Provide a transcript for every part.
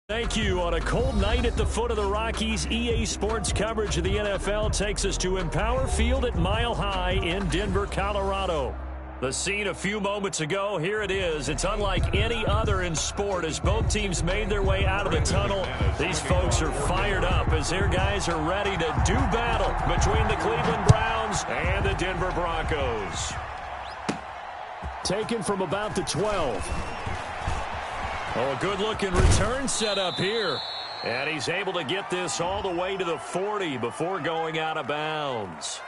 Thank you. On a cold night at the foot of the Rockies, EA Sports coverage of the NFL takes us to Empower Field at Mile High in Denver, Colorado. The scene a few moments ago, here it is. It's unlike any other in sport as both teams made their way out of the tunnel. These folks are fired up as their guys are ready to do battle between the Cleveland Browns and the Denver Broncos. Taken from about the 12. Oh, a good-looking return set up here. And he's able to get this all the way to the 40 before going out of bounds.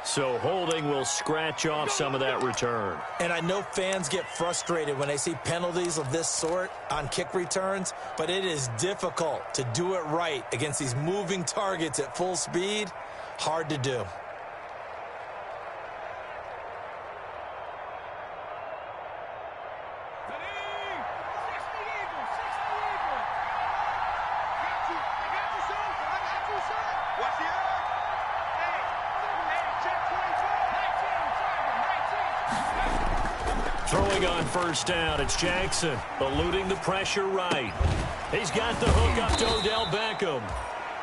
So holding will scratch off some of that return. And I know fans get frustrated when they see penalties of this sort on kick returns, but it is difficult to do it right against these moving targets at full speed. Hard to do. Throwing on first down, it's Jackson, eluding the pressure right. He's got the hook up to Odell Beckham.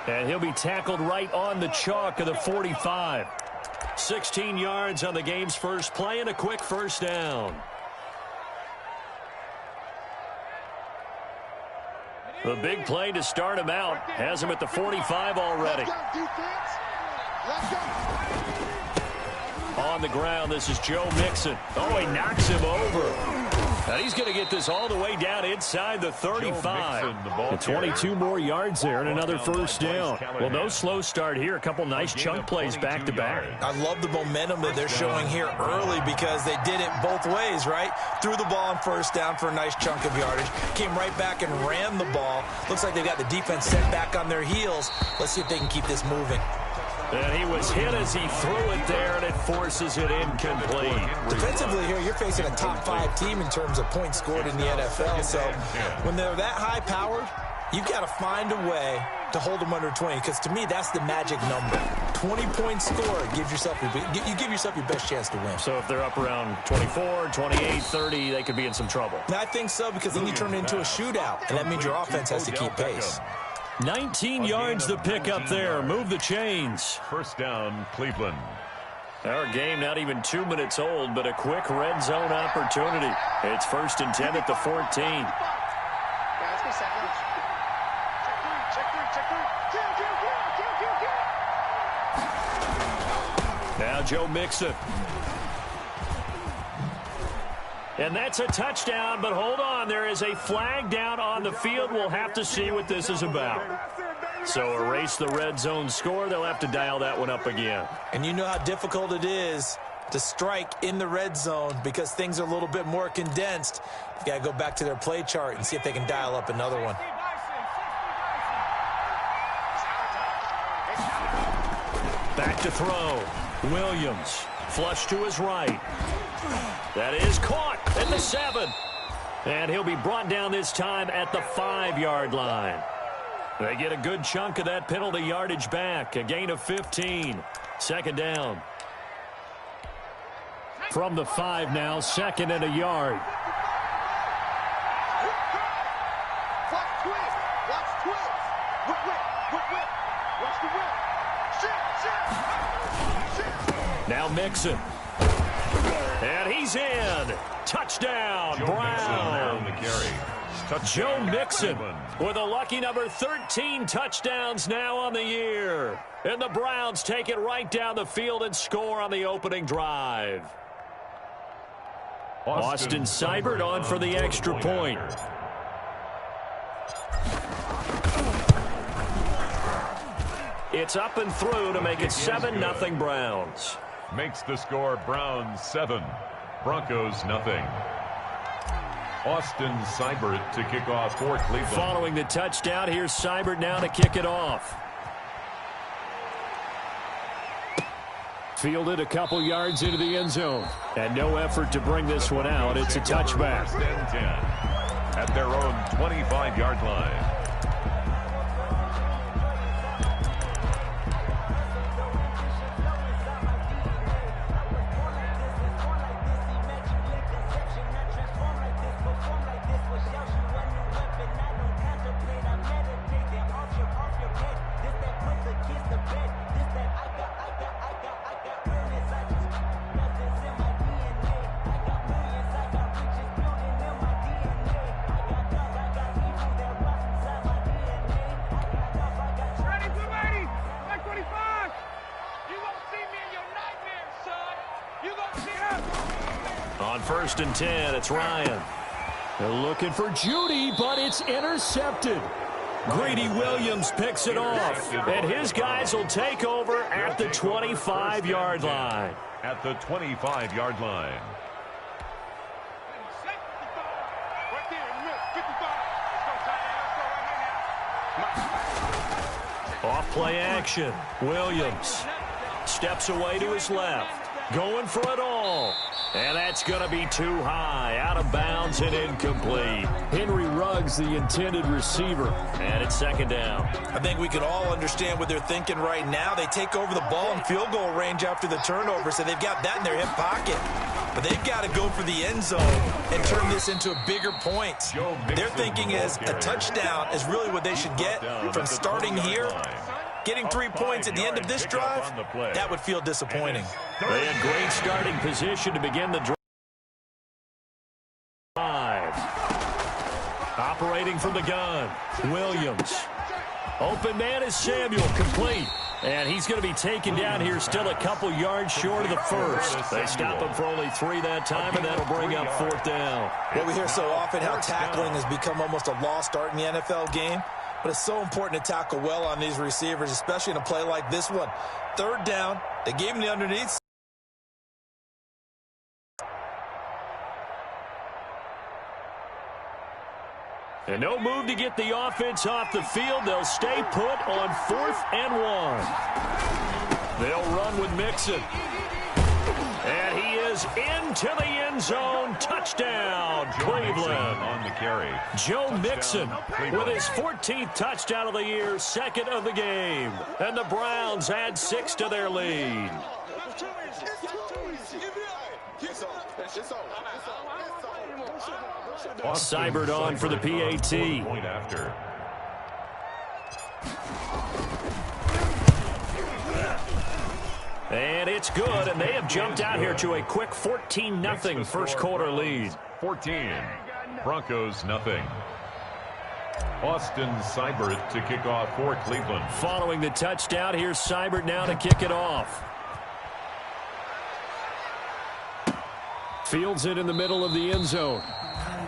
And he'll be tackled right on the chalk of the 45. 16 yards on the game's first play and a quick first down. The big play to start him out has him at the 45 already. On the ground, this is Joe Mixon. Oh, he knocks him over. And he's going to get this all the way down inside the 35. And 22 more yards there and another first down. Well, no slow start here. A couple nice chunk plays back-to-back. I love the momentum that they're showing here early because they did it both ways, right? Threw the ball on first down for a nice chunk of yardage. Came right back and ran the ball. Looks like they've got the defense set back on their heels. Let's see if they can keep this moving. And he was hit as he threw it there, and it forces it incomplete. Defensively here, you're facing a top-5 team in terms of points scored in the NFL. So when they're that high-powered, you've got to find a way to hold them under 20, because to me, that's the magic number. 20 points scored gives yourself you give yourself your best chance to win. So if they're up around 24, 28, 30, they could be in some trouble. And I think so, because then you turn it into a shootout, and that means your offense has to keep pace. 19 yards to pick up there. Move the chains. First down, Cleveland. Our game not even 2 minutes old, but a quick red zone opportunity. It's 1st and 10 at the 14. Now Joe Mixon. And that's a touchdown, but hold on. There is a flag down on the field. We'll have to see what this is about. So erase the red zone score. They'll have to dial that one up again. And you know how difficult it is to strike in the red zone because things are a little bit more condensed. You've got to go back to their play chart and see if they can dial up another one. Back to throw. Williams. Flush to his right. That is caught at the 7. And he'll be brought down this time at the 5-yard line. They get a good chunk of that penalty yardage back. A gain of 15. Second down. From the 5 now, 2nd and a yard. Now Mixon. And he's in. Touchdown, Brown. Joe Mixon with a lucky number 13 touchdowns now on the year. And the Browns take it right down the field and score on the opening drive. Austin Seibert on for the extra point. It's up and through to make it 7-0 Browns. Makes the score Browns 7, Broncos 0. Austin Seibert to kick off for Cleveland. Following the touchdown, here's Seibert now to kick it off. Fielded a couple yards into the end zone. And no effort to bring this one out. It's a touchback. At their own 25-yard line. first and 10. It's Ryan. They're looking for Judy, but it's intercepted. Greedy Williams picks it off, and his guys will take over at the 25-yard line. At the 25-yard line. Off play action. Williams steps away to his left. Going for it all. And that's going to be too high. Out of bounds and incomplete. Henry Ruggs, the intended receiver. And it's second down. I think we can all understand what they're thinking right now. They take over the ball in field goal range after the turnover, so they've got that in their hip pocket. But they've got to go for the end zone and turn this into a bigger point. They're thinking as a touchdown is really what they should get from starting here. Getting 3 points at the end of this drive, that would feel disappointing. They had great starting position to begin the drive. Operating from the gun, Williams. Open man is Samuel, complete. And he's going to be taken down here still a couple yards short of the first. They stop him for only 3 that time, and that'll bring up fourth down. Well, we hear so often how tackling has become almost a lost art in the NFL game. But it's so important to tackle well on these receivers, especially in a play like this one. Third down, they gave him the underneath. And no move to get the offense off the field. They'll stay put on 4th and 1. They'll run with Mixon. And he is into the end zone. Touchdown, Cleveland. On the carry. Joe Mixon with his 14th touchdown of the year, second of the game. And the Browns add 6 to their lead. Seibert on for the PAT. Point after. And it's good, and they have jumped out here to a quick 14-0 first quarter lead. 14. Broncos nothing. Austin Seibert to kick off for Cleveland. Following the touchdown, here's Seibert now to kick it off. Fields it in the middle of the end zone.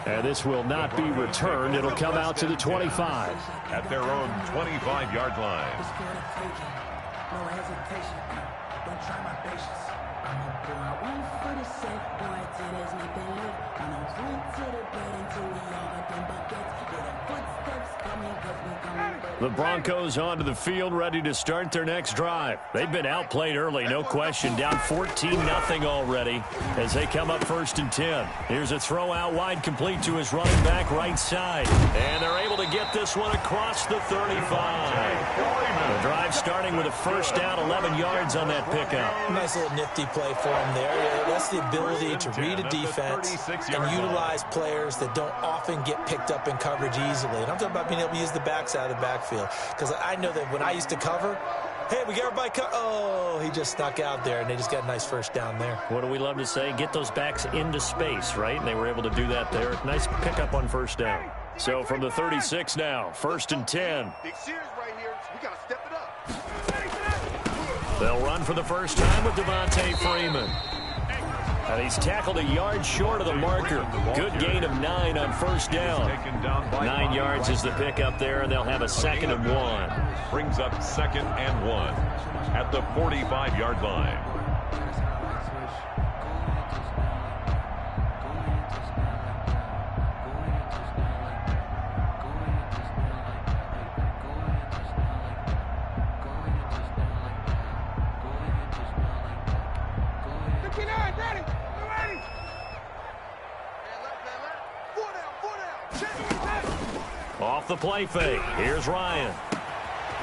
And this will not be returned. It'll come out to the 25. At their own 25-yard line. No hesitation. Don't try my patience. I'm a boy. I went for the safe boy till there's nothing left. And I went to the bed until we all got them buckets. With the footsteps coming, cause we coming back. The Broncos onto the field, ready to start their next drive. They've been outplayed early, no question. Down 14-0 already as they come up 1st and 10. Here's a throw out wide, complete to his running back right side. And they're able to get this one across the 35. The drive starting with a first down, 11 yards on that pickup. Nice little nifty play for him there. That's the ability to read a defense and utilize players that don't often get picked up in coverage easily. And I'm talking about being able to use the backside of the backfield. Because I know that when I used to cover, hey, we got everybody oh, he just snuck out there, and they just got a nice first down there. What do we love to say? Get those backs into space, right? And they were able to do that there. Nice pickup on first down. So from the 36 now, 1st and 10. Big series right here. We got to step it up. They'll run for the first time with Devontae Freeman. And he's tackled a yard short of the marker. Good gain of 9 on first down. 9 yards is the pickup there, and they'll have a 2nd and 1. Brings up 2nd and 1 at the 45-yard line. Off the play fake. Here's Ryan.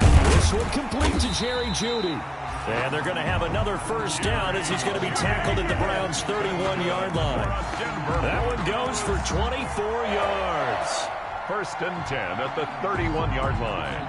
This one complete to Jerry Jeudy. And they're going to have another first down as he's going to be tackled at the Browns' 31-yard line. That one goes for 24 yards. 1st and 10 at the 31-yard line.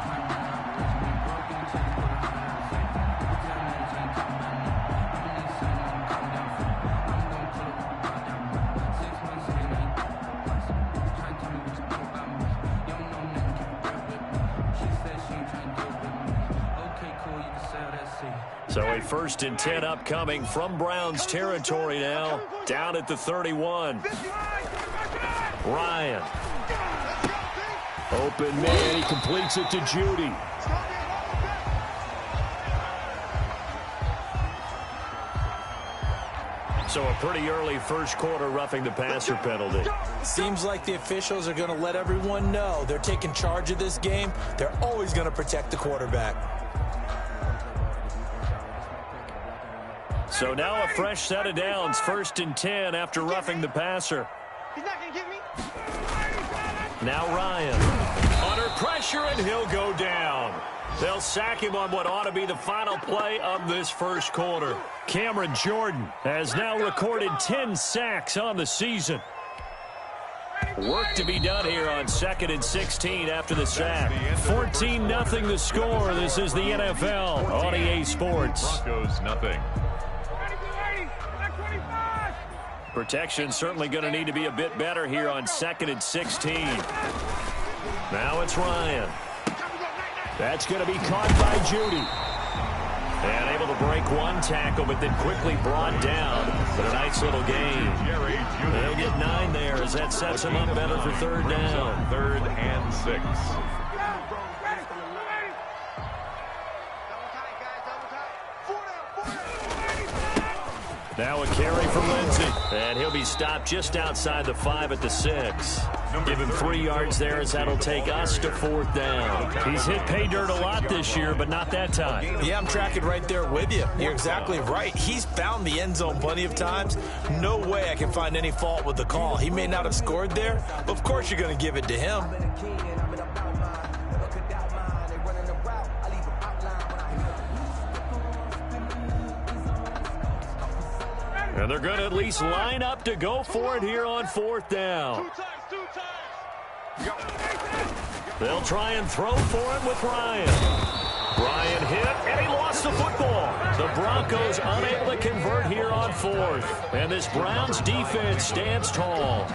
So a 1st and 10 upcoming from Browns territory now, down at the 31. Ryan. Open man, he completes it to Judy. So a pretty early first quarter roughing the passer penalty. Seems like the officials are going to let everyone know they're taking charge of this game. They're always going to protect the quarterback. So now a fresh set of downs, 1st and 10 after roughing the passer. He's not going to get me. Now Ryan. Under pressure, and he'll go down. They'll sack him on what ought to be the final play of this first quarter. Cameron Jordan has now recorded 10 sacks on the season. Work to be done here on 2nd and 16 after the sack. 14-0 the score. This is the NFL on EA Sports. Broncos nothing. Protection certainly going to need to be a bit better here on 2nd and 16. Now it's Ryan. That's going to be caught by Judy. And able to break one tackle, but then quickly brought down. But a nice little gain. They'll get 9 there as that sets him up better for 3rd down. 3rd and 6. Now a carry for Lindsey. And he'll be stopped just outside the 5 at the 6. Give him 3 yards there as that'll take us to 4th down. He's hit pay dirt a lot this year, but not that time. Yeah, I'm tracking right there with you. You're exactly right. He's found the end zone plenty of times. No way I can find any fault with the call. He may not have scored there, but of course you're going to give it to him. And they're going to at least line up to go for it here on 4th down. They'll try and throw for it with Ryan. Ryan hit, and he lost the football. The Broncos unable to convert here on 4th. And this Browns defense stands tall.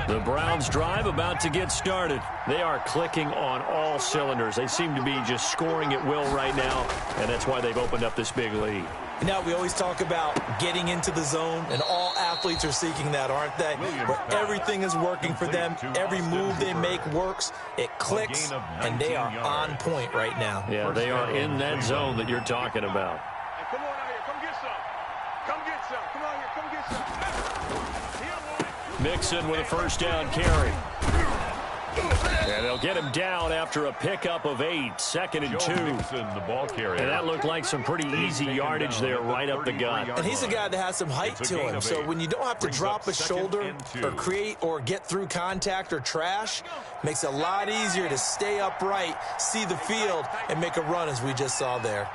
The Browns drive about to get started. They are clicking on all cylinders. They seem to be just scoring at will right now, and that's why they've opened up this big lead. Now, we always talk about getting into the zone, and all athletes are seeking that, aren't they? Where everything is working for them, every move they make works, it clicks, and they are on point right now. Yeah, they are in that zone that you're talking about. Come on out here. Come get some. Come get some. Come on here. Come get some. Mixon with a 1st down carry. And they'll get him down after a pickup of 8, 2nd and 2. Mixon, the ball carrier. And that looked like some pretty easy yardage there right up the gut. And he's a guy that has some height to him. So when you don't have to drop a shoulder or create or get through contact or trash, makes it a lot easier to stay upright, see the field, and make a run as we just saw there.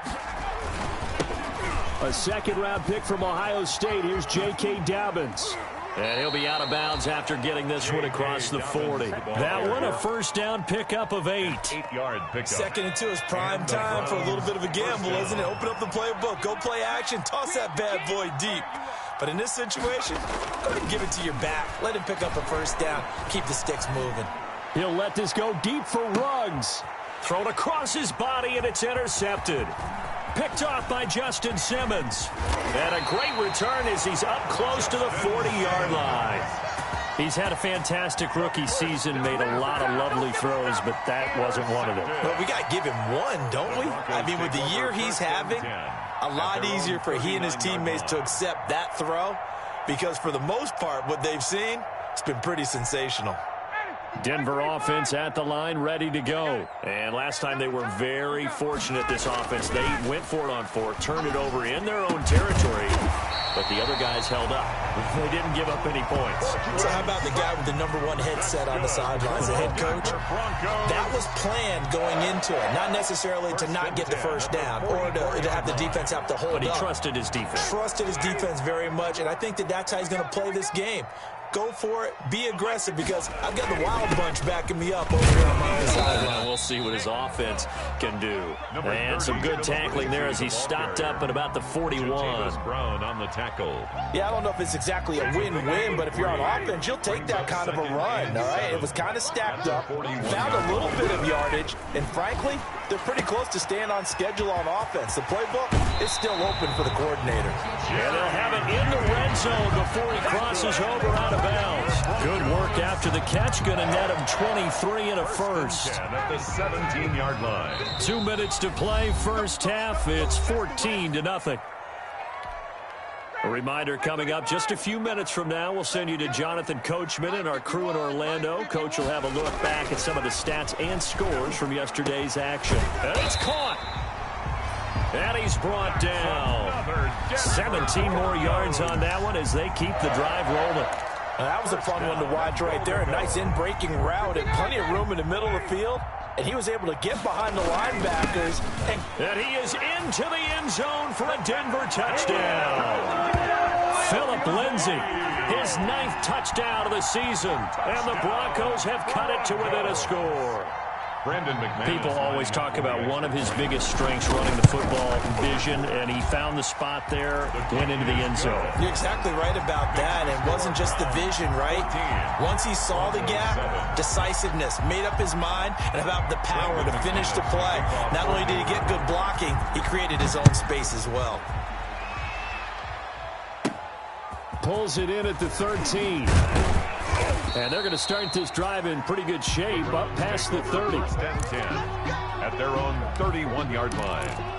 A 2nd-round pick from Ohio State. Here's J.K. Dobbins. And he'll be out of bounds after getting this one across the 40. That one a 1st down pickup of 8. 8-yard pickup. 2nd and 2 is prime time for a little bit of a gamble, isn't it? Open up the playbook, go play action, toss that bad boy deep. But in this situation, go ahead and give it to your back. Let him pick up a 1st down. Keep the sticks moving. He'll let this go deep for Ruggs. Thrown across his body, and it's intercepted. Picked off by Justin Simmons. And a great return as he's up close to the 40-yard line. He's had a fantastic rookie season, made a lot of lovely throws, but that wasn't one of them. Well, we got to give him one, don't we? I mean, with the year he's having, a lot easier for he and his teammates to accept that throw because for the most part, what they've seen, it's been pretty sensational. Denver offense at the line, ready to go. And last time they were very fortunate, this offense. They went for it on 4th, turned it over in their own territory, but the other guys held up. They didn't give up any points. So how about the guy with the #1 headset on the sidelines, the head coach? That was planned going into it, not necessarily to not get the 1st down or to have the defense have to hold up. But he trusted his defense. Trusted his defense very much, and I think that's how he's going to play this game. go for it, be aggressive, because I've got the Wild Bunch backing me up over here on my sideline. We'll see what his offense can do. And some good tackling there as he stopped up at about the 41. Brown on the tackle. Yeah, I don't know if it's exactly a win-win, but if you're on offense, you'll take that kind of a run, all right? It was kind of stacked up, found a little bit of yardage, and frankly, they're pretty close to staying on schedule on offense. The playbook is still open for the coordinator. And they'll have it in the red zone before he crosses over out of bounds. Good work after the catch. Going to net him 23 and a first. At the 17-yard line. 2 minutes to play first half. It's 14-0. A reminder coming up just a few minutes from now. We'll send you to Jonathan Coachman and our crew in Orlando. Coach will have a look back at some of the stats and scores from yesterday's action. And it's caught. And he's brought down. 17 more yards on that one as they keep the drive rolling. That was a fun one to watch right there. A nice in-breaking route and plenty of room in the middle of the field. And he was able to get behind the linebackers. And he is into the end zone for a Denver touchdown. Phillip Lindsay, his 9th touchdown of the season. And the Broncos have cut it to within a score. Brandon McManus. People always talk about one of his biggest strengths running the football, vision, and he found the spot there, went into the end zone. You're exactly right about that. It wasn't just the vision, right? Once he saw the gap, decisiveness, made up his mind, and about the power to finish the play. Not only did he get good blocking, he created his own space as well. Pulls it in at the 13. And they're going to start this drive in pretty good shape up past the 30. 10-10 at their own 31-yard line.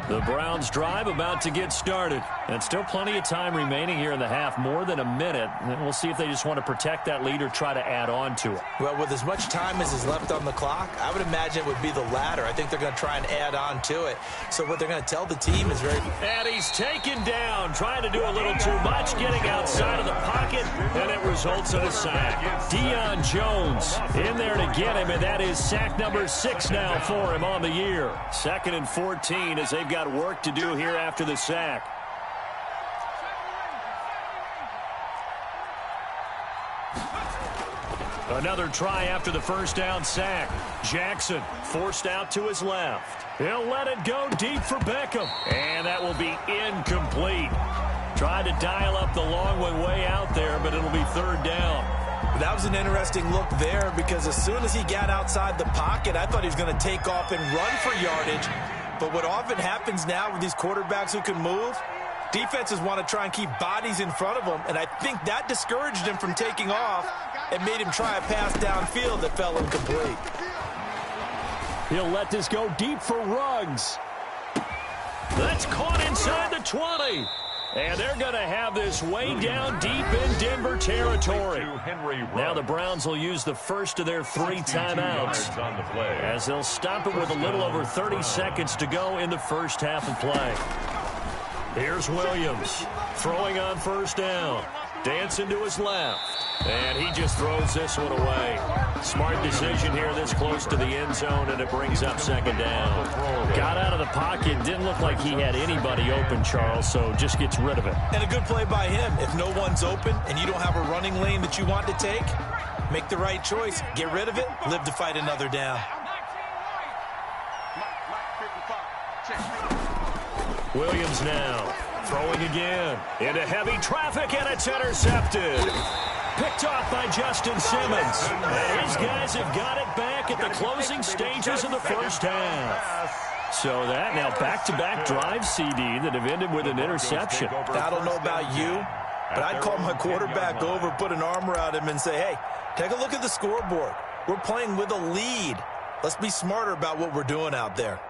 The Browns drive about to get started. And still plenty of time remaining here in the half, more than a minute. And we'll see if they just want to protect that lead or try to add on to it. Well, with as much time as is left on the clock, I would imagine it would be the latter. I think they're going to try and add on to it. So what they're going to tell the team is very... And he's taken down, trying to do a little too much, getting outside of the pocket, and it results in a sack. Deion Jones in there to get him, and that is sack number 6 now for him on the year. 2nd and 14 as they've got work to do here after the sack. Another try after the first down sack. Jackson forced out to his left. He'll let it go deep for Beckham. And that will be incomplete. Tried to dial up the long one way out there, but it'll be 3rd down. That was an interesting look there because as soon as he got outside the pocket, I thought he was going to take off and run for yardage. But what often happens now with these quarterbacks who can move, defenses want to try and keep bodies in front of them, and I think that discouraged him from taking off and made him try a pass downfield that fell incomplete. He'll let this go deep for Ruggs. That's caught inside the 20. And they're going to have this way down deep in Denver territory. Now the Browns will use the first of their 3 timeouts as they'll stop it with a little over 30 seconds to go in the first half of play. Here's Williams throwing on first down. Dancing to his left. And he just throws this one away. Smart decision here this close to the end zone, and it brings up 2nd down. Got out of the pocket. Didn't look like he had anybody open, Charles, so just gets rid of it. And a good play by him. If no one's open and you don't have a running lane that you want to take, make the right choice. Get rid of it. Live to fight another down. Williams now throwing again into heavy traffic, and it's intercepted. Picked off by Justin Simmons. And his guys have got it back at the closing stages of the first half. So that now back-to-back drive, CD, that have ended with an interception. I don't know about you, but I'd call my quarterback over, put an arm around him, and say, hey, take a look at the scoreboard. We're playing with a lead. Let's be smarter about what we're doing out there.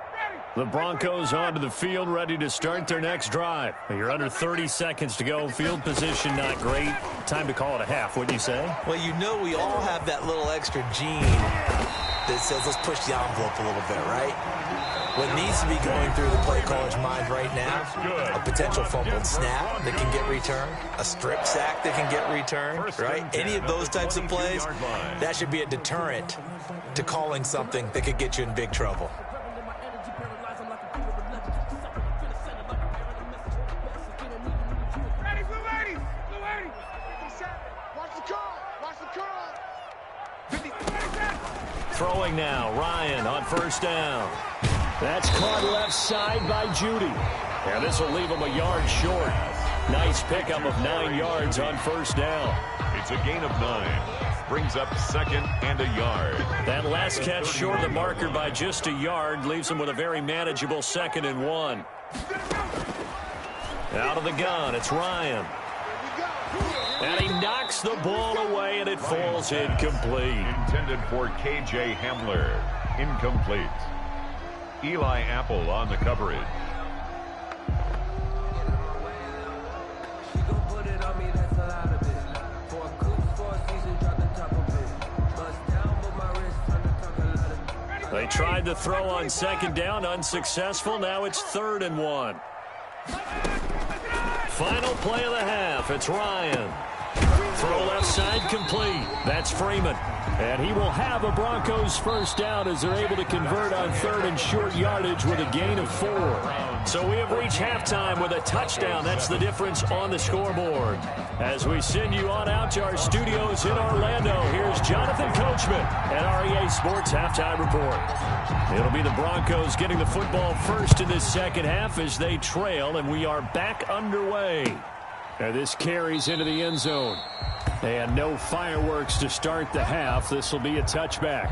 The Broncos onto the field, ready to start their next drive. You're under 30 seconds to go. Field position not great. Time to call it a half, wouldn't you say? Well, you know we all have that little extra gene that says let's push the envelope a little bit, right? What needs to be going through the play caller's mind right now, a potential fumbled snap that can get returned, a strip sack that can get returned, right? Any of those types of plays, that should be a deterrent to calling something that could get you in big trouble. Throwing now, Ryan on first down. That's caught left side by Judy. And this will leave him a yard short. Nice pickup of 9 yards on first down. It's a gain of 9. Brings up second and a yard. That last catch short of the marker by just a yard leaves him with a very manageable 2nd and 1. Out of the gun, it's Ryan. And he knocks the ball away, and it falls incomplete. Intended for K.J. Hamler. Incomplete. Eli Apple on the coverage. They tried to throw on 2nd down, unsuccessful. Now it's 3rd and 1. Final play of the half. It's Ryan. Throw left side complete. That's Freeman. And he will have a Broncos first down as they're able to convert on 3rd and short yardage with a gain of 4. So we have reached halftime with a touchdown. That's the difference on the scoreboard. As we send you on out to our studios in Orlando, here's Jonathan Coachman at REA Sports Halftime Report. It'll be the Broncos getting the football first in this second half as they trail, and we are back underway. And this carries into the end zone. And no fireworks to start the half. This will be a touchback.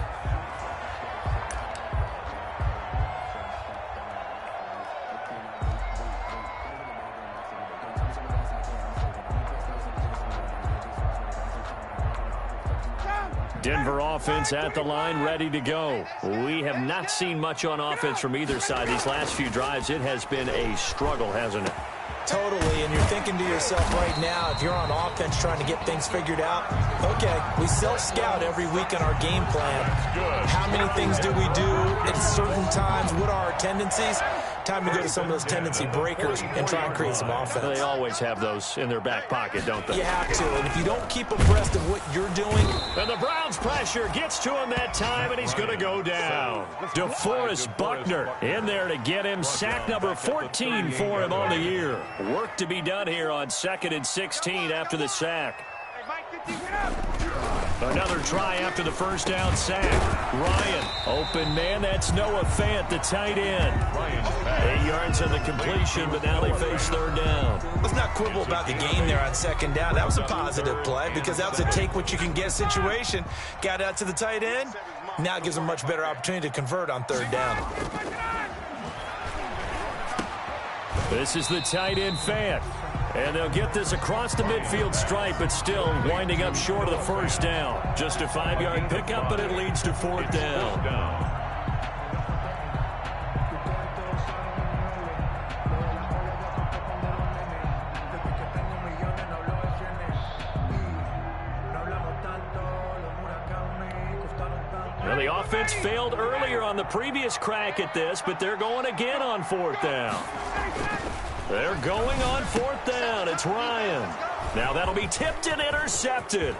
Denver offense at the line, ready to go. We have not seen much on offense from either side these last few drives. It has been a struggle, hasn't it? Totally, and you're thinking to yourself right now, if you're on offense trying to get things figured out, okay, we self-scout every week in our game plan. How many things do we do at certain times? What are our tendencies? Time to go to some of those tendency breakers and try and create some offense. They always have those in their back pocket, don't they? You have to, and if you don't keep abreast of what you're doing. And the Browns pressure gets to him that time, and he's going to go down. DeForest Buckner in there to get him. Sack number 14 for him on the year. Work to be done here on 2nd and 16 after the sack. Another try after the first down sack. Ryan, open man, that's Noah Fant, the tight end. 8 yards on the completion, but now they face 3rd down. Let's not quibble about the game there on 2nd down. That was a positive play because that was a take-what-you-can-get situation. Got out to the tight end. Now it gives them a much better opportunity to convert on 3rd down. This is the tight end Fant. And they'll get this across the midfield stripe, but still winding up short of the first down. Just a 5-yard pickup, but it leads to 4th down. Well, the offense failed earlier on the previous crack at this, but they're going again on 4th down. They're going on 4th down. It's Ryan. Now that'll be tipped and intercepted.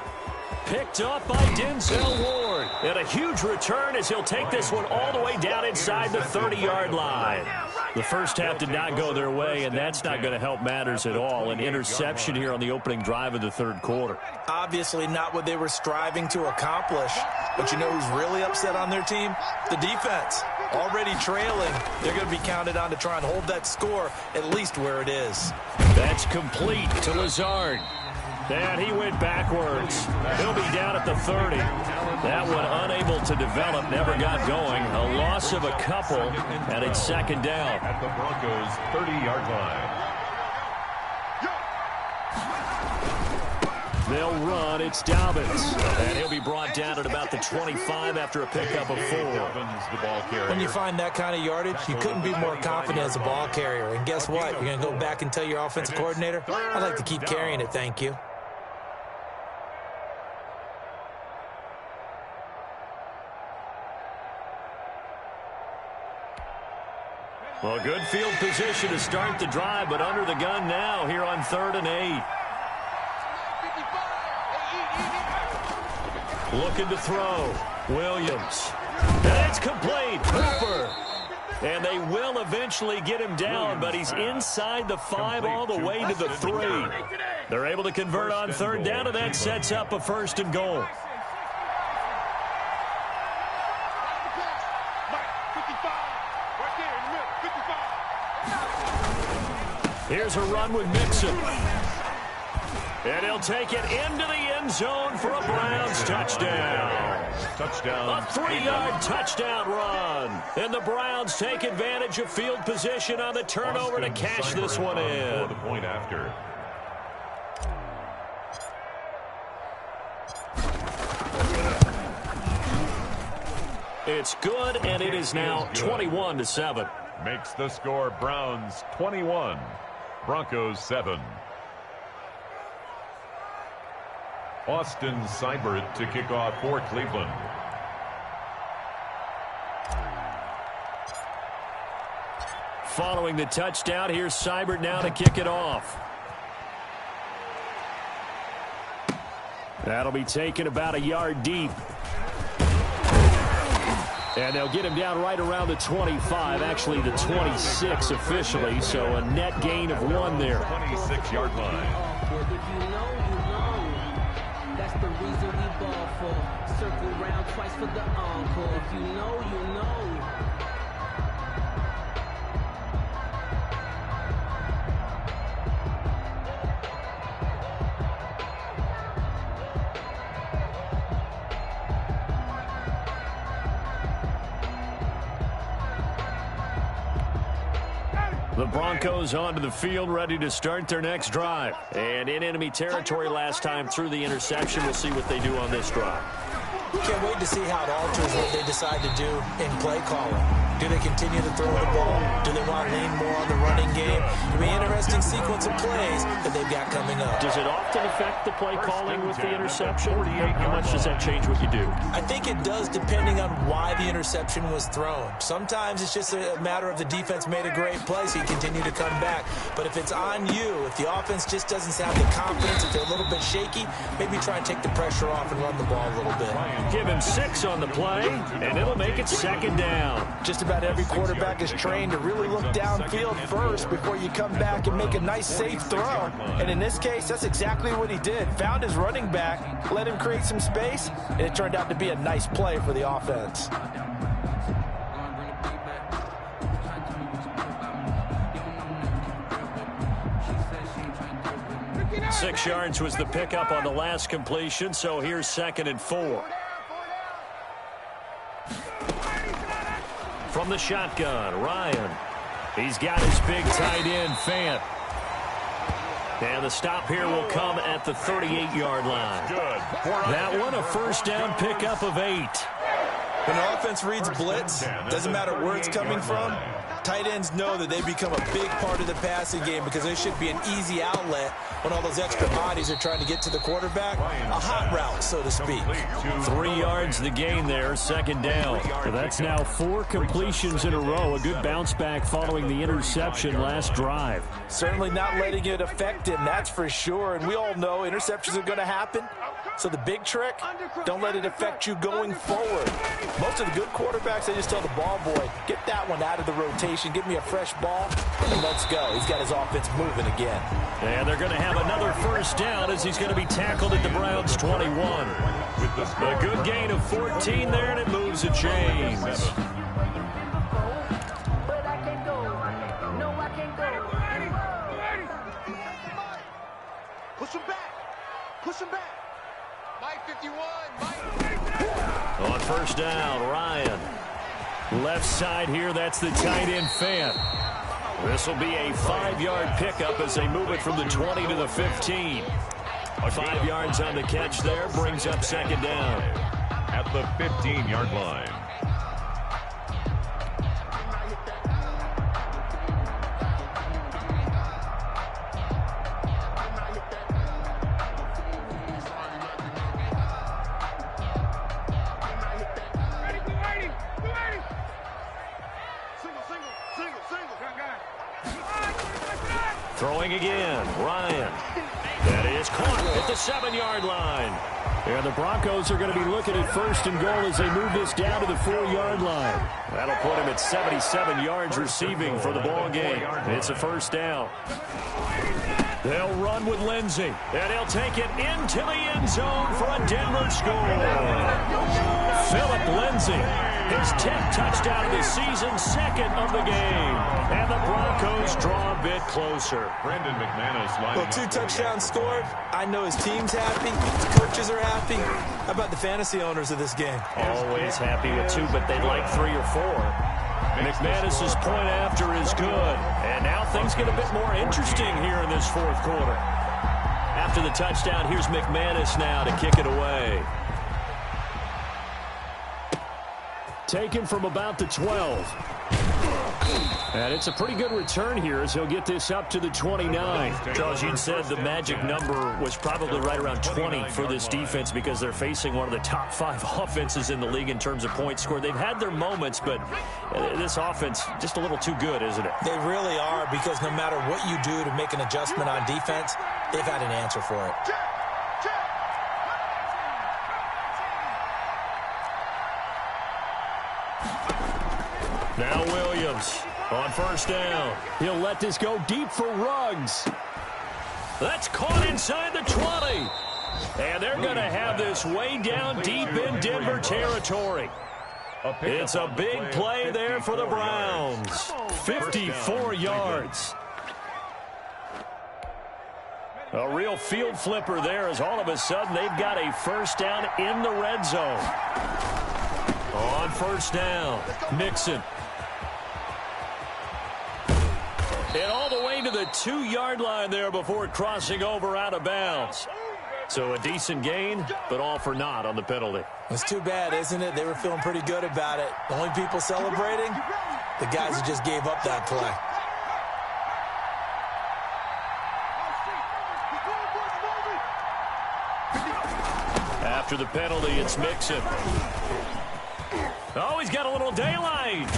Picked up by Denzel Ward. And a huge return as he'll take this one all the way down inside the 30-yard line. The first half did not go their way, and that's not going to help matters at all. An interception here on the opening drive of the 3rd quarter. Obviously not what they were striving to accomplish. But you know who's really upset on their team? The defense. Already trailing. They're going to be counted on to try and hold that score at least where it is. That's complete to Lazard. And he went backwards. He'll be down at the 30. That one unable to develop, never got going. A loss of a couple, and it's 2nd down. At the Broncos' 30-yard line. They'll run. It's Dobbins. And he'll be brought down at about the 25 after a pickup of 4. When you find that kind of yardage, you couldn't be more confident as a ball carrier. And guess what? You're going to go back and tell your offensive coordinator, I'd like to keep carrying it, thank you. Well, good field position to start the drive, but under the gun now here on 3rd and 8. Looking to throw. Williams. And it's complete. Cooper. And they will eventually get him down, but he's inside the 5 all the way to the 3. They're able to convert on 3rd down, and that sets up a 1st and goal. Here's a run with Mixon. And he'll take it into the end zone for a Browns touchdown. A 3-yard touchdown run. And the Browns take advantage of field position on the turnover to cash this one in. The point after. It's good, and it is now 21-7. Makes the score Browns 21, Broncos 7. Austin Seibert to kick off for Cleveland. Following the touchdown, here's Seibert now to kick it off. That'll be taken about a yard deep. And they'll get him down right around the 25, actually the 26 officially, so a net gain of 1 there. 26-yard line. If you know, you know. That's the reason we ball for. Circle round twice for the encore. If you know, you know. The Broncos onto the field, ready to start their next drive. And in enemy territory last time through the interception. We'll see what they do on this drive. Can't wait to see how it alters what they decide to do in play calling. Do they continue to throw the ball? Do they want to lean more on the running game? It'll be an interesting sequence of plays that they've got coming up. Does it often affect the play calling with the interception? How much does that change what you do? I think it does, depending on why the interception was thrown. Sometimes it's just a matter of the defense made a great play, so you continue to come back. But if it's on you, if the offense just doesn't have the confidence, if they're a little bit shaky, maybe try and take the pressure off and run the ball a little bit. Give him 6 on the play, and it'll make it 2nd down. Just about every quarterback is trained to really look downfield first before you come back and make a nice, safe throw. And in this case, that's exactly what he did. Found his running back, let him create some space, and it turned out to be a nice play for the offense. 6 yards was the pickup on the last completion, so here's 2nd and 4. From the shotgun, Ryan. He's got his big tight end, Fant. And the stop here will come at the 38-yard line. That one a 1st down pickup of 8. When the offense reads blitz, doesn't matter where it's coming from, tight ends know that they become a big part of the passing game because there should be an easy outlet when all those extra bodies are trying to get to the quarterback. A hot route, so to speak. 3 yards the gain there, 2nd down. So that's now 4 completions in a row. A good bounce back following the interception last drive. Certainly not letting it affect him, that's for sure. And we all know interceptions are going to happen. So the big trick, don't let it affect you going forward. Most of the good quarterbacks, they just tell the ball boy, get that one out of the rotation, give me a fresh ball, and let's go. He's got his offense moving again. And they're going to have another 1st down as he's going to be tackled at the Browns' 21. A good gain of 14 there, and it moves the chains. Push him back. Push him back. Mike 51. On 1st down, Ryan. Left side here, that's the tight end, Fant. This will be a 5-yard pickup as they move it from the 20 to the 15. 5 yards on the catch there, brings up 2nd down. At the 15-yard line. Throwing again, Ryan. That is caught at the 7-yard line. And the Broncos are going to be looking at 1st and goal as they move this down to the 4-yard line. That'll put him at 77 yards receiving for the ball game. It's a 1st down. They'll run with Lindsey, and he'll take it into the end zone for a Denver score. Philip Lindsey, his 10th touchdown of the season, 2nd of the game. And the Broncos draw a bit closer. Brandon McManus lining Well, 2 up. touchdowns scored. I know his team's happy. His coaches are happy. How about the fantasy owners of this game? Always happy with 2, but they'd like 3 or 4. McManus's point after is good. And now things get a bit more interesting here in this 4th quarter. After the touchdown, here's McManus now to kick it away. Taken from about the 12. And it's a pretty good return here as he'll get this up to the 29. Charles, you said the magic number was probably right around 20 for this defense because they're facing one of the top 5 offenses in the league in terms of points scored. They've had their moments, but this offense just a little too good, isn't it? They really are, because no matter what you do to make an adjustment on defense, they've had an answer for it. Now Williams on 1st down. He'll let this go deep for Ruggs. That's caught inside the 20. And they're going to have this way down deep in Denver territory. It's a big play there for the Browns. 54 yards. A real field flipper there, as all of a sudden they've got a 1st down in the red zone. On 1st down, Mixon. And all the way to the 2-yard line there before crossing over out of bounds. So a decent gain, but all for naught on the penalty. It's too bad, isn't it? They were feeling pretty good about it. The only people celebrating, the guys who just gave up that play. After the penalty, it's Mixon. Oh, he's got a little daylight.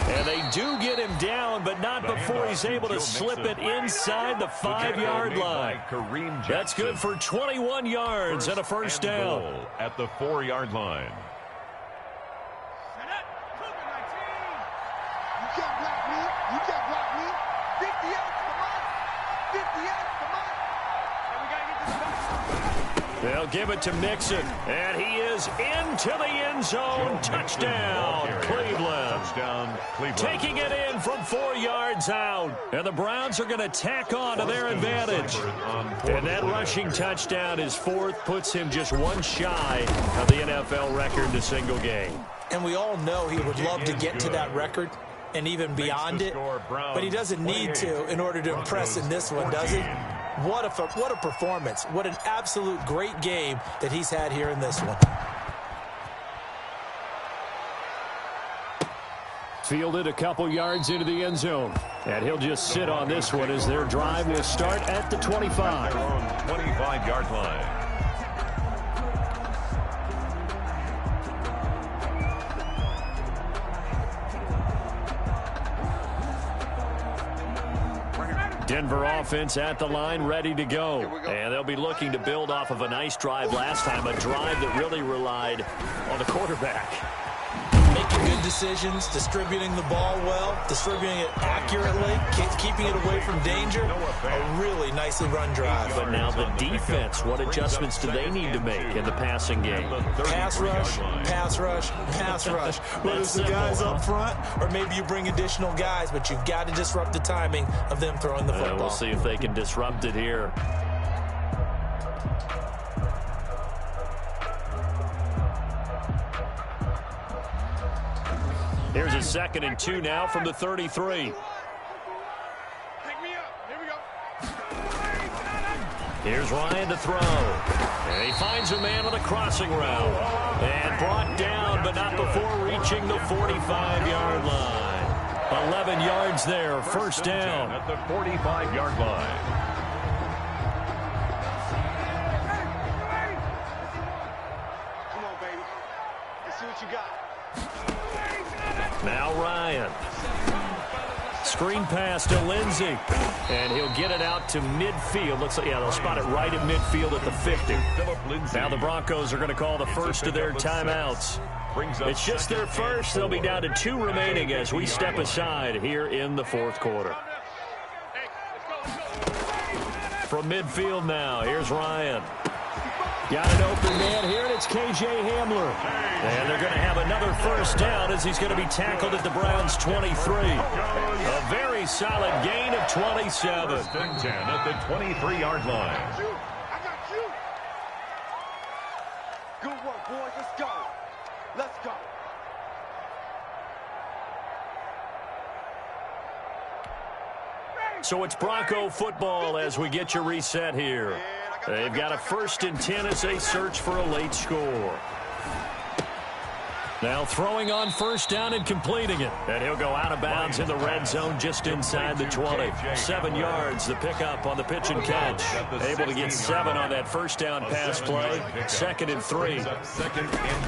And they do get him down, but not before he's able to slip it inside the 5-yard line. That's good for 21 yards and a 1st down. At the 4-yard line. They'll give it to Mixon, and he is into the end zone. Touchdown, Cleveland. Touchdown, Cleveland. Taking it in from 4 yards out. And the Browns are going to tack on to their advantage. And that rushing touchdown is 4th, puts him just 1 shy of the NFL record in a single game. And we all know he would love to get to that record and even beyond it, but he doesn't need to in order to impress in this one, does he? What a performance. What an absolute great game that he's had here in this one. Fielded a couple yards into the end zone. And he'll just sit on this one as their drive will start at the 25. Their own 25-yard line. Denver offense at the line, ready to go. And they'll be looking to build off of a nice drive last time, a drive that really relied on the quarterback. Making good decisions, distributing the ball well, distributing it accurately, keeping it away from danger. A really nicely run drive. But now the defense, what adjustments do they need to make in the passing game? Pass rush, pass rush, pass rush. Whether it's the guys up front or maybe you bring additional guys, but you've got to disrupt the timing of them throwing the football. We'll see if they can disrupt it here. Here's a 2nd and 2 now from the 33. Pick me up. Here we go. Here's Ryan to throw. And he finds a man on the crossing route. And brought down, but not before reaching the 45-yard line. 11 yards there, 1st down. At the 45-yard line. Come on, baby. Let's see what you got. Now Ryan. screen pass to Lindsey. And he'll get it out to midfield. Looks like, yeah, they'll spot it right at midfield at the 50. Now the Broncos are going to call the first of their timeouts. It's just their first. They'll be down to 2 remaining as we step aside here in the fourth quarter. From midfield now, here's Ryan. Got an open man here, and it's K.J. Hamler. And they're going to have another first down as he's going to be tackled at the Browns' 23. A very solid gain of 27. First and 10 at the 23-yard line. I got you. Good work, boys. Let's go. Let's go. So it's Bronco football as we get you reset here. They've got a first and 10 as they search for a late score. Now throwing on first down and completing it. And he'll go out of bounds in the red zone just inside the 20. 7 yards, the pickup on the pitch and catch. Able to get 7 on that first down pass play. 2nd and 3. 2nd and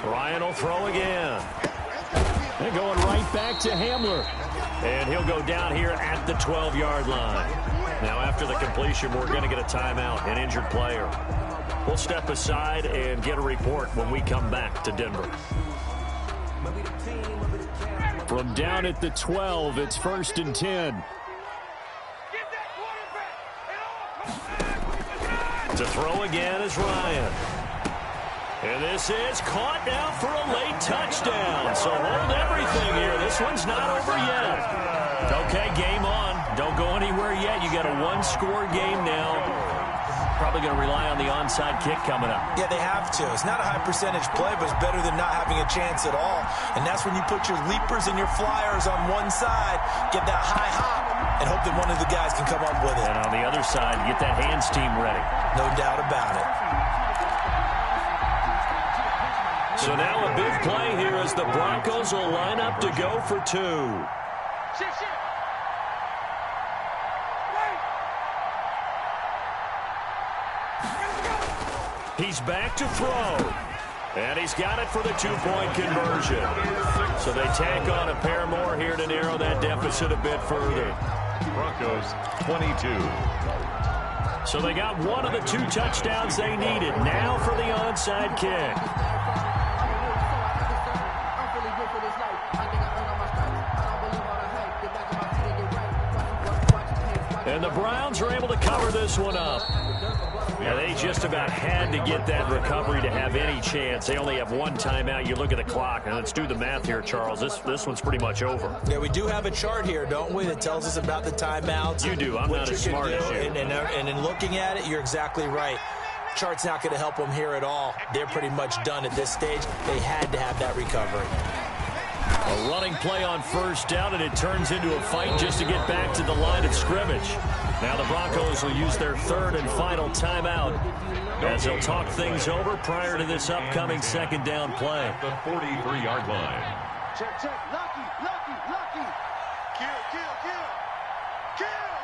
3. Ryan will throw again. And going right back to Hamler. And he'll go down here at the 12-yard line. Now after the completion, we're going to get a timeout, an injured player. We'll step aside and get a report when we come back to Denver. From down at the 12, it's 1st and 10. To throw again is Ryan. And this is caught now for a late touchdown. So hold everything here. This one's not over yet. Okay, game on. Don't go anywhere yet. You got a 1-score game now. Probably going to rely on the onside kick coming up. Yeah, they have to. It's not a high percentage play, but it's better than not having a chance at all. And that's when you put your leapers and your flyers on one side, get that high hop, and hope that one of the guys can come up with it. And on the other side, get that hands team ready. No doubt about it. So now a big play here as the Broncos will line up to go for 2. He's back to throw. And he's got it for the 2-point conversion. So they tack on a pair more here to narrow that deficit a bit further. Broncos 22. So they got one of the 2 touchdowns they needed. Now for the onside kick. And the Browns are able to cover this one up. Yeah, they just about had to get that recovery to have any chance. They only have 1 timeout. You look at the clock, and let's do the math here, Charles. This one's pretty much over. Yeah, we do have a chart here, don't we, that tells us about the timeouts. You do. I'm not as smart as you. And in looking at it, you're exactly right. Chart's not going to help them here at all. They're pretty much done at this stage. They had to have that recovery. A running play on first down, and it turns into a fight just to get back to the line of scrimmage. Now the Broncos will use their 3rd and final timeout as they'll talk things over prior to this upcoming 2nd down play. At the 43-yard line. Check, check. Lucky, lucky, lucky. Kill, kill, kill. Kill,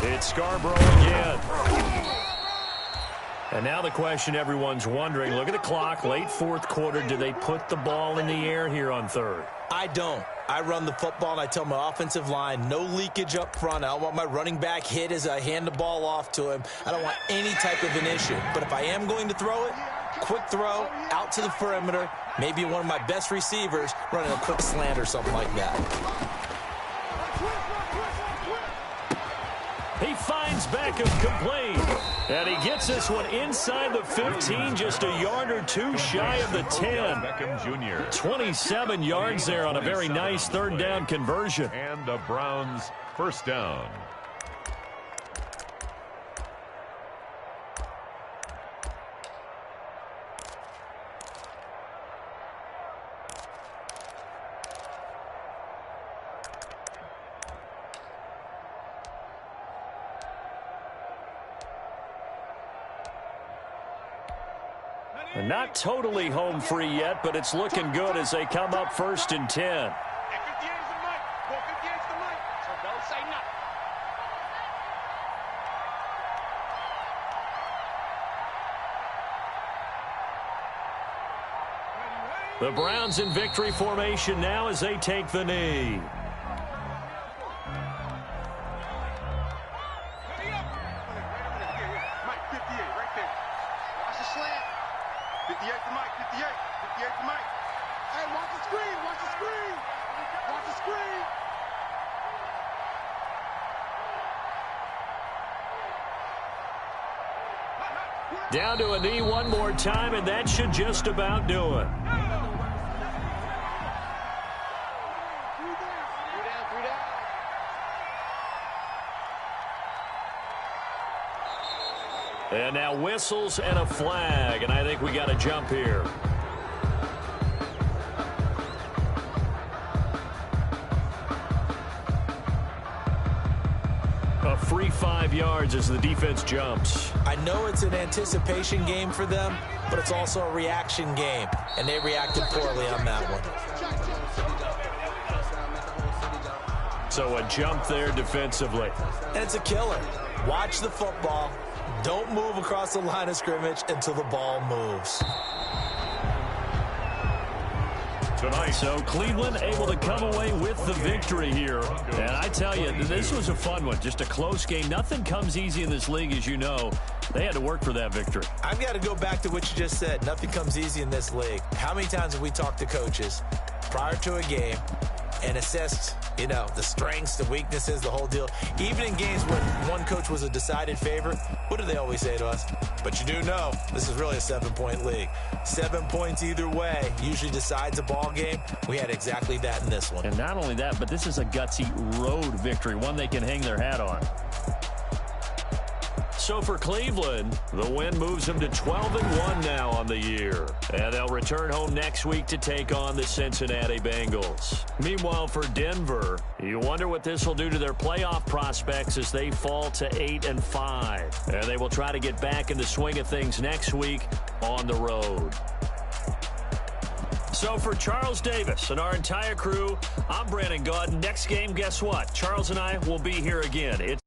kill. It's Scarborough again. And now the question everyone's wondering, look at the clock, late 4th quarter, do they put the ball in the air here on 3rd? I don't. I run the football, and I tell my offensive line, no leakage up front. I don't want my running back hit as I hand the ball off to him. I don't want any type of an issue. But if I am going to throw it, quick throw, out to the perimeter, maybe one of my best receivers running a quick slant or something like that. He finds Beckham complete. And he gets this one inside the 15, just a yard or 2 shy of the 10. Beckham Jr. 27 yards there on a very nice 3rd down conversion. And the Browns first down. And not totally home free yet, but it's looking good as they come up 1st and 10. Hey, 58's the mic. Boy, 58's the mic. So don't say nothing. The Browns in victory formation now as they take the knee. Mike, 58, right there. Watch the slant. 58 to Mike, 58. 58 to Mike. Hey, watch the screen, watch the screen. Watch the screen. Down to a knee one more time, and that should just about do it. And now whistles and a flag, and I think we got a jump here. A free 5 yards as the defense jumps. I know it's an anticipation game for them, but it's also a reaction game, and they reacted poorly on that one. So a jump there defensively. And it's a killer. Watch the football. Don't move across the line of scrimmage until the ball moves. Tonight. So Cleveland able to come away with the victory here. And I tell you, this was a fun one. Just a close game. Nothing comes easy in this league, as you know. They had to work for that victory. I've got to go back to what you just said. Nothing comes easy in this league. How many times have we talked to coaches prior to a game and assessed, you know, the strengths, the weaknesses, the whole deal? Even in games when one coach was a decided favorite, what do they always say to us? But you do know this is really a 7-point league. 7 points either way usually decides a ball game. We had exactly that in this one. And not only that, but this is a gutsy road victory, one they can hang their hat on. So for Cleveland, the win moves them to 12-1 now on the year. And they'll return home next week to take on the Cincinnati Bengals. Meanwhile, for Denver, you wonder what this will do to their playoff prospects as they fall to 8-5. And they will try to get back in the swing of things next week on the road. So for Charles Davis and our entire crew, I'm Brandon Gaudin. Next game, guess what? Charles and I will be here again. It's